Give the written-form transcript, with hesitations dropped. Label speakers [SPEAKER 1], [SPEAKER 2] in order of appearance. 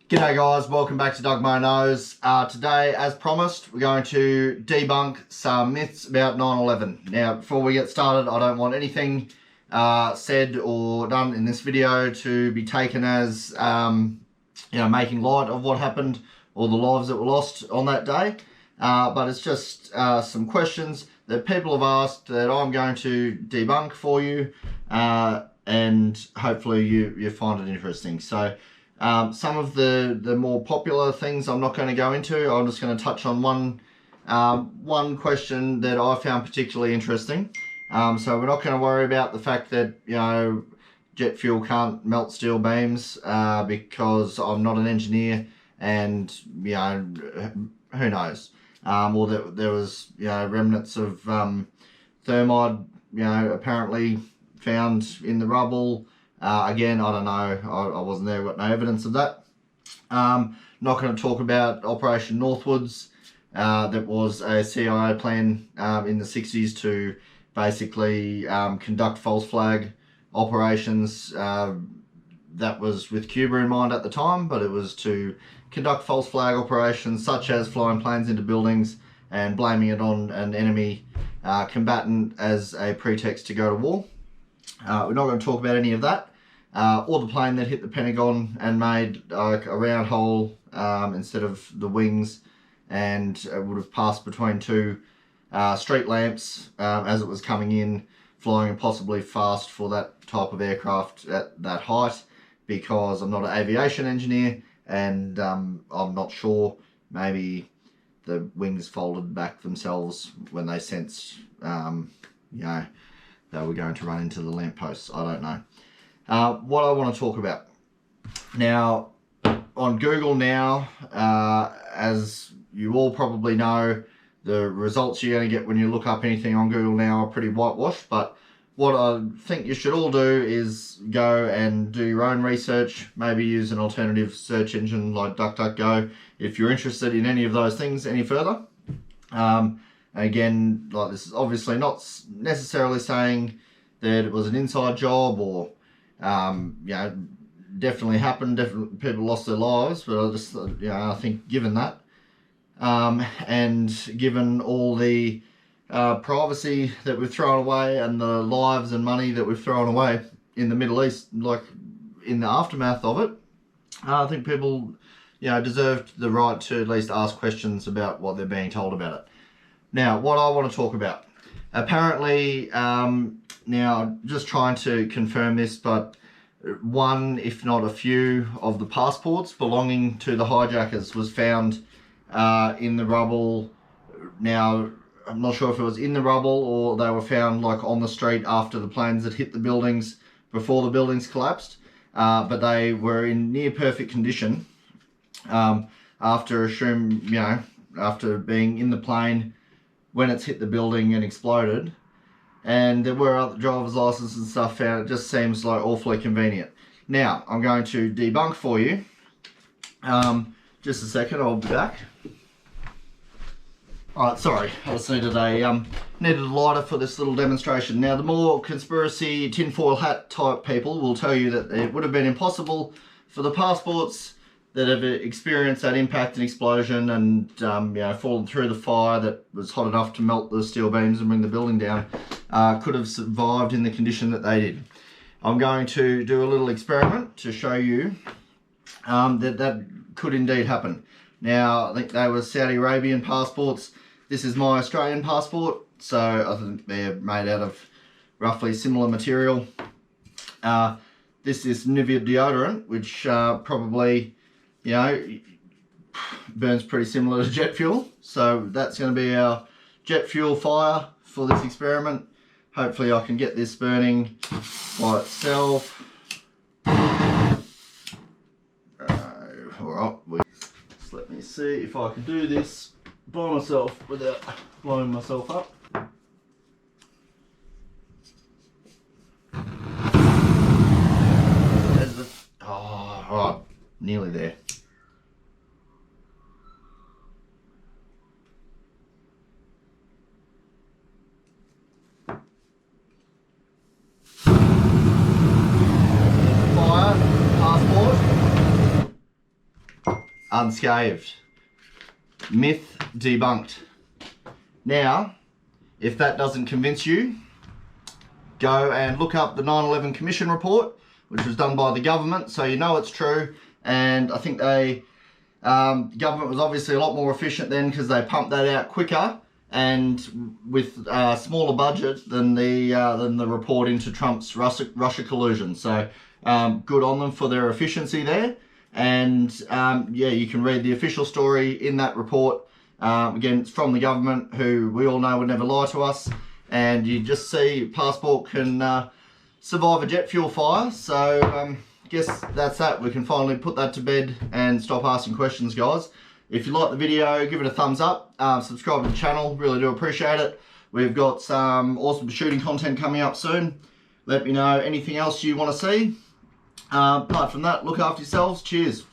[SPEAKER 1] G'day guys, welcome back to Dug My Nose. Today, as promised, we're going to debunk some myths about 9/11. Now, before we get started, I don't want anything said or done in this video to be taken as, making light of what happened or the lives that were lost on that day. But it's just some questions that people have asked that I'm going to debunk for you, and hopefully you find it interesting. So, some of the more popular things I'm not going to go into. I'm just going to touch on one question that I found particularly interesting. So we're not going to worry about the fact that, jet fuel can't melt steel beams, because I'm not an engineer and, who knows. Or that there was, remnants of thermite, apparently found in the rubble. Again, I don't know. I wasn't there. Got no evidence of that. Not going to talk about Operation Northwoods. That was a CIA plan in the 60s to basically conduct false flag operations. That was with Cuba in mind at the time, but it was to conduct false flag operations such as flying planes into buildings and blaming it on an enemy combatant as a pretext to go to war. We're not going to talk about any of that, or the plane that hit the Pentagon and made a round hole instead of the wings, and it would have passed between two street lamps as it was coming in, flying impossibly fast for that type of aircraft at that height, because I'm not an aviation engineer and I'm not sure. Maybe the wings folded back themselves when they sensed, they were going to run into the lampposts. I don't know. What I want to talk about now, on Google now, as you all probably know, the results you're going to get when you look up anything on Google now are pretty whitewashed. But what I think you should all do is go and do your own research. Maybe use an alternative search engine like DuckDuckGo if you're interested in any of those things any further. Again, like, this is obviously not necessarily saying that it was an inside job or, definitely happened. Definitely people lost their lives, but I just, I think given that, and given all the privacy that we've thrown away and the lives and money that we've thrown away in the Middle East, like in the aftermath of it, I think people, deserved the right to at least ask questions about what they're being told about it. Now, what I want to talk about, apparently, now just trying to confirm this, but one, if not a few, of the passports belonging to the hijackers was found in the rubble. Now, I'm not sure if it was in the rubble or they were found like on the street after the planes had hit the buildings, before the buildings collapsed, but they were in near perfect condition after being in the plane when it's hit the building and exploded. And there were other driver's licenses and stuff found. It just seems like awfully convenient. Now, I'm going to debunk for you. Just a second, I'll be back. Alright, sorry, I just needed a lighter for this little demonstration. Now, the more conspiracy tinfoil hat type people will tell you that it would have been impossible for the passports that have experienced that impact and explosion and fallen through the fire that was hot enough to melt the steel beams and bring the building down, could have survived in the condition that they did. I'm going to do a little experiment to show you that could indeed happen. Now, I think they were Saudi Arabian passports. This is my Australian passport, so I think they're made out of roughly similar material. This is Nivea deodorant, which probably, burns pretty similar to jet fuel. So that's going to be our jet fuel fire for this experiment. Hopefully I can get this burning by itself. Alright, just let me see if I can do this by myself without blowing myself up. Alright, nearly there. Fire, passport. unscathed. Myth debunked. Now, if that doesn't convince you, go and look up the 9/11 Commission report, which was done by the government, so you know it's true. And I think the government was obviously a lot more efficient then because they pumped that out quicker and with a smaller budget than the report into Trump's Russia collusion. So good on them for their efficiency there. And yeah, you can read the official story in that report. Again, it's from the government, who we all know would never lie to us. And you just see Passport can survive a jet fuel fire. So guess that's that. We can finally put that to bed and stop asking questions, guys. If you like the video, give it a thumbs up. Subscribe to the channel. Really do appreciate it. We've got some awesome shooting content coming up soon. Let me know anything else you want to see. Apart from that, look after yourselves. Cheers.